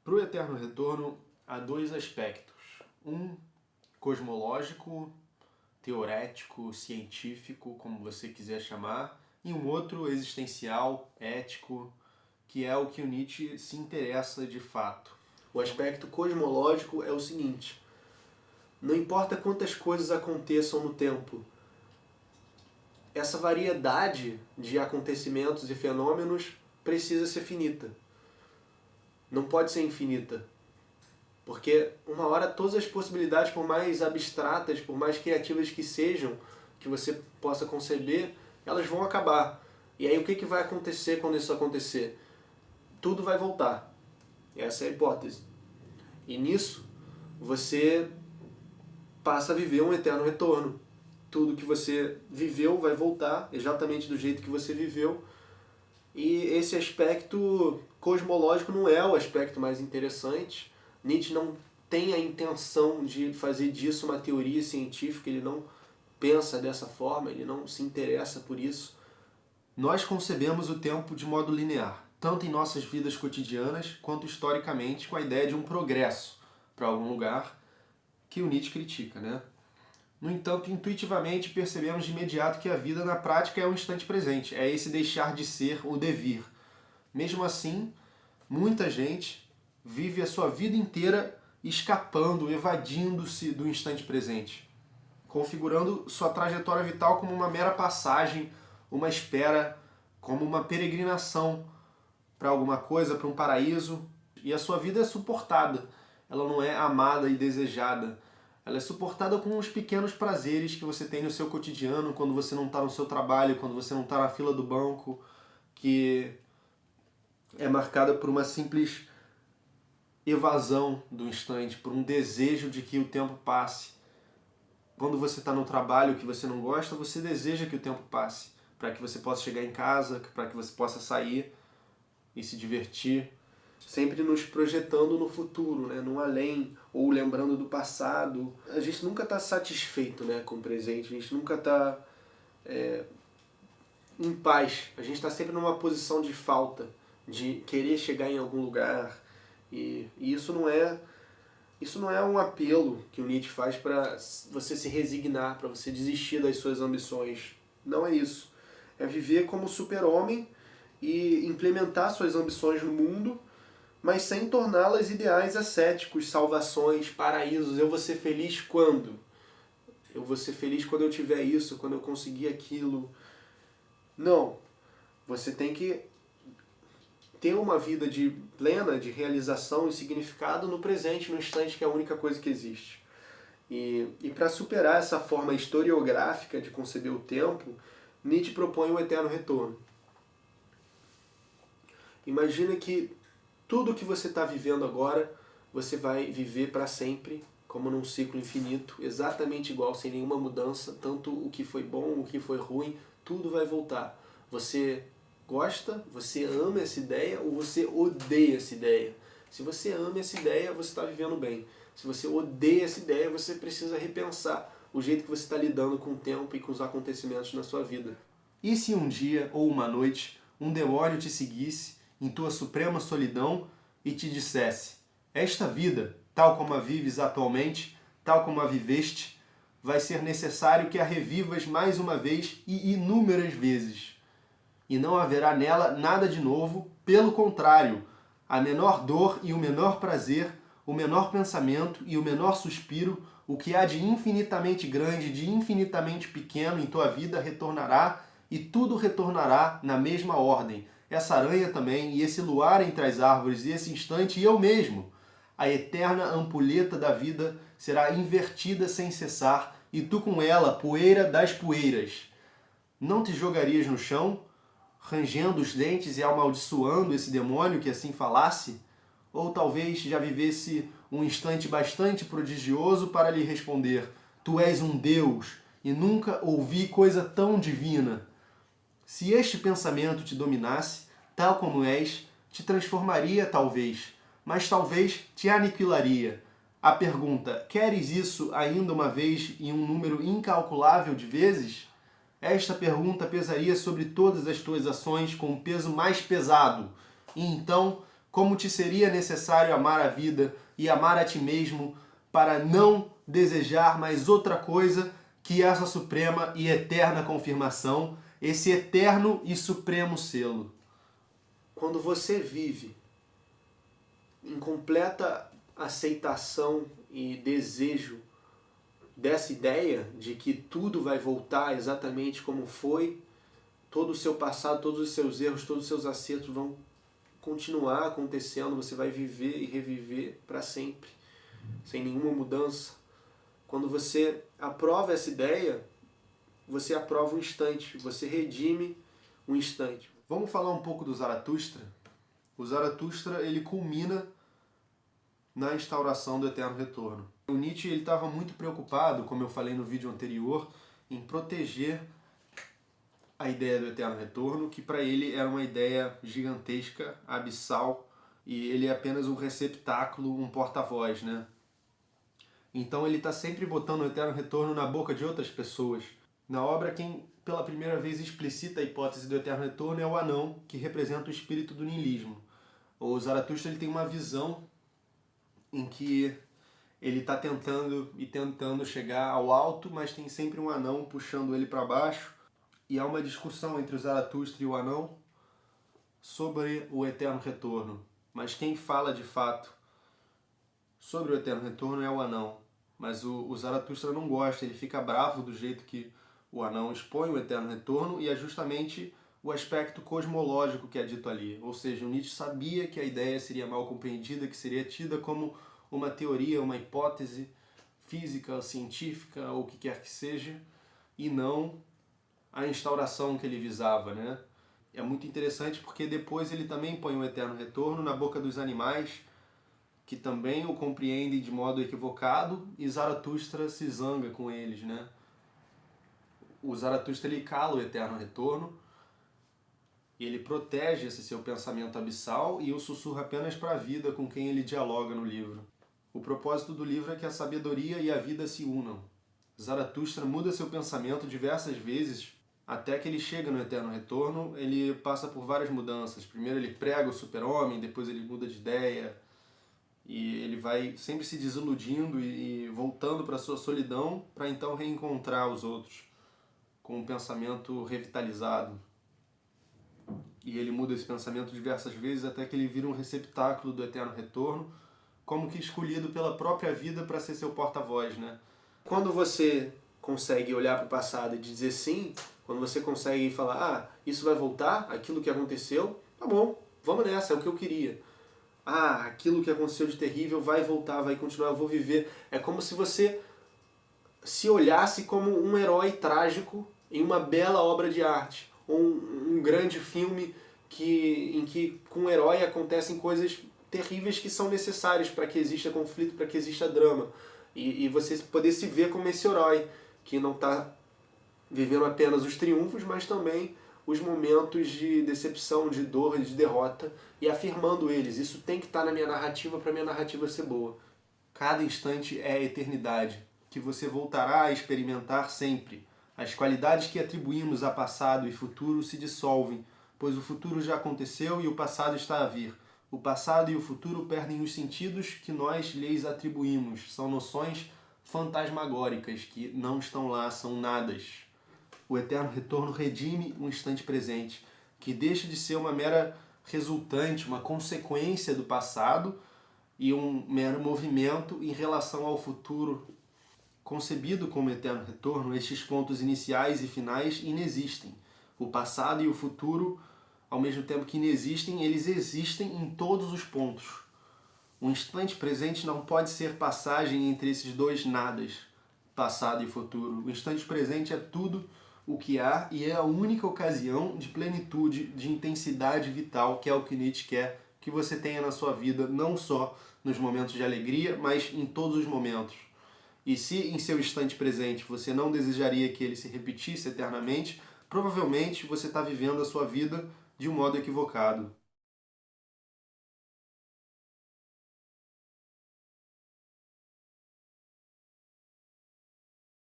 Para o eterno retorno, há dois aspectos. Um cosmológico, teorético, científico, como você quiser chamar, e um outro existencial, ético, que é o que o Nietzsche se interessa de fato. O aspecto cosmológico é o seguinte: não importa quantas coisas aconteçam no tempo, essa variedade de acontecimentos e fenômenos precisa ser finita. Não pode ser infinita. Porque uma hora todas as possibilidades, por mais abstratas, por mais criativas que sejam, que você possa conceber, elas vão acabar. E aí o que vai acontecer quando isso acontecer? Tudo vai voltar. Essa é a hipótese. E nisso, você passa a viver um eterno retorno. Tudo que você viveu vai voltar exatamente do jeito que você viveu. E esse aspecto cosmológico não é o aspecto mais interessante. Nietzsche não tem a intenção de fazer disso uma teoria científica, ele não pensa dessa forma, ele não se interessa por isso. Nós concebemos o tempo de modo linear, tanto em nossas vidas cotidianas quanto historicamente, com a ideia de um progresso para algum lugar que o Nietzsche critica, né? No entanto, intuitivamente percebemos de imediato que a vida na prática é um instante presente, é esse deixar de ser o devir. Mesmo assim, muita gente vive a sua vida inteira escapando, evadindo-se do instante presente, configurando sua trajetória vital como uma mera passagem, uma espera, como uma peregrinação para alguma coisa, para um paraíso. E a sua vida é suportada, ela não é amada e desejada. Ela é suportada com os pequenos prazeres que você tem no seu cotidiano, quando você não está no seu trabalho, quando você não está na fila do banco, que é marcada por uma simples evasão do instante, por um desejo de que o tempo passe. Quando você está no trabalho que você não gosta, você deseja que o tempo passe, para que você possa chegar em casa, para que você possa sair e se divertir. Sempre nos projetando no futuro, né? No além, ou lembrando do passado. A gente nunca está satisfeito, né, com o presente, a gente nunca está em paz. A gente está sempre numa posição de falta, de querer chegar em algum lugar. E isso não é um apelo que o Nietzsche faz para você se resignar, para você desistir das suas ambições. Não é isso. É viver como super-homem e implementar suas ambições no mundo, mas sem torná-las ideais ascéticos, salvações, paraísos. Eu vou ser feliz quando? Eu vou ser feliz quando eu tiver isso, quando eu conseguir aquilo. Não. Você tem que ter uma vida plena de realização e significado no presente, no instante, que é a única coisa que existe. E para superar essa forma historiográfica de conceber o tempo, Nietzsche propõe um eterno retorno. Imagina que tudo que você está vivendo agora, você vai viver para sempre, como num ciclo infinito, exatamente igual, sem nenhuma mudança, tanto o que foi bom, o que foi ruim, tudo vai voltar. Você gosta, você ama essa ideia ou você odeia essa ideia? Se você ama essa ideia, você está vivendo bem. Se você odeia essa ideia, você precisa repensar o jeito que você está lidando com o tempo e com os acontecimentos na sua vida. E se um dia ou uma noite um demônio te seguisse em tua suprema solidão e te dissesse: esta vida, tal como a vives atualmente, tal como a viveste, vai ser necessário que a revivas mais uma vez e inúmeras vezes. E não haverá nela nada de novo, pelo contrário, a menor dor e o menor prazer, o menor pensamento e o menor suspiro, o que há de infinitamente grande, de infinitamente pequeno em tua vida retornará, e tudo retornará na mesma ordem. Essa aranha também, e esse luar entre as árvores, e esse instante, e eu mesmo. A eterna ampulheta da vida será invertida sem cessar, e tu com ela, poeira das poeiras. Não te jogarias no chão, rangendo os dentes e amaldiçoando esse demônio que assim falasse? Ou talvez já vivesse um instante bastante prodigioso para lhe responder: tu és um Deus, e nunca ouvi coisa tão divina. Se este pensamento te dominasse, tal como és, te transformaria talvez, mas talvez te aniquilaria. A pergunta: queres isso ainda uma vez em um número incalculável de vezes? Esta pergunta pesaria sobre todas as tuas ações com um peso mais pesado. E então, como te seria necessário amar a vida e amar a ti mesmo para não desejar mais outra coisa que essa suprema e eterna confirmação, esse eterno e supremo selo. Quando você vive em completa aceitação e desejo dessa ideia de que tudo vai voltar exatamente como foi, todo o seu passado, todos os seus erros, todos os seus acertos vão continuar acontecendo, você vai viver e reviver para sempre, sem nenhuma mudança. Quando você aprova essa ideia, você aprova um instante, você redime um instante. Vamos falar um pouco do Zaratustra? O Zaratustra, ele culmina na instauração do Eterno Retorno. O Nietzsche estava muito preocupado, como eu falei no vídeo anterior, em proteger a ideia do Eterno Retorno, que para ele era uma ideia gigantesca, abissal, e ele é apenas um receptáculo, um porta-voz, né? Então ele está sempre botando o Eterno Retorno na boca de outras pessoas. Na obra, quem pela primeira vez explicita a hipótese do Eterno Retorno é o anão, que representa o espírito do niilismo. O Zaratustra ele tem uma visão em que ele está tentando chegar ao alto, mas tem sempre um anão puxando ele para baixo. E há uma discussão entre o Zaratustra e o anão sobre o Eterno Retorno. Mas quem fala de fato sobre o Eterno Retorno é o anão. Mas o Zaratustra não gosta, ele fica bravo do jeito que o anão expõe o Eterno Retorno, e é justamente o aspecto cosmológico que é dito ali. Ou seja, o Nietzsche sabia que a ideia seria mal compreendida, que seria tida como uma teoria, uma hipótese física, científica, ou o que quer que seja, e não a instauração que ele visava, né? É muito interessante porque depois ele também põe o Eterno Retorno na boca dos animais, que também o compreendem de modo equivocado, e Zaratustra se zanga com eles, né? O Zaratustra ele cala o Eterno Retorno, ele protege esse seu pensamento abissal e o sussurra apenas para a vida com quem ele dialoga no livro. O propósito do livro é que a sabedoria e a vida se unam. Zaratustra muda seu pensamento diversas vezes até que ele chega no Eterno Retorno. Ele passa por várias mudanças. Primeiro ele prega o super-homem, depois ele muda de ideia, e ele vai sempre se desiludindo e voltando para sua solidão para então reencontrar os outros com um pensamento revitalizado. E ele muda esse pensamento diversas vezes até que ele vira um receptáculo do Eterno Retorno, como que escolhido pela própria vida para ser seu porta-voz, né? Quando você consegue olhar para o passado e dizer sim, quando você consegue falar, isso vai voltar, aquilo que aconteceu, tá bom, vamos nessa, é o que eu queria. Aquilo que aconteceu de terrível vai voltar, vai continuar, eu vou viver. É como se você se olhasse como um herói trágico em uma bela obra de arte, ou um grande filme em que com o herói acontecem coisas terríveis que são necessárias para que exista conflito, para que exista drama. E você poder se ver como esse herói, que não está vivendo apenas os triunfos, mas também os momentos de decepção, de dor, de derrota, e afirmando eles. Isso tem que estar na minha narrativa para minha narrativa ser boa. Cada instante é a eternidade, que você voltará a experimentar sempre. As qualidades que atribuímos a passado e futuro se dissolvem, pois o futuro já aconteceu e o passado está a vir. O passado e o futuro perdem os sentidos que nós lhes atribuímos. São noções fantasmagóricas que não estão lá, são nadas. O Eterno Retorno redime o instante presente, que deixa de ser uma mera resultante, uma consequência do passado e um mero movimento em relação ao futuro. Concebido como Eterno Retorno, estes pontos iniciais e finais inexistem. O passado e o futuro, ao mesmo tempo que inexistem, eles existem em todos os pontos. O instante presente não pode ser passagem entre esses dois nadas, passado e futuro. O instante presente é tudo o que há e é a única ocasião de plenitude, de intensidade vital, que é o que Nietzsche quer que você tenha na sua vida, não só nos momentos de alegria, mas em todos os momentos. E se em seu instante presente você não desejaria que ele se repetisse eternamente, provavelmente você está vivendo a sua vida de um modo equivocado.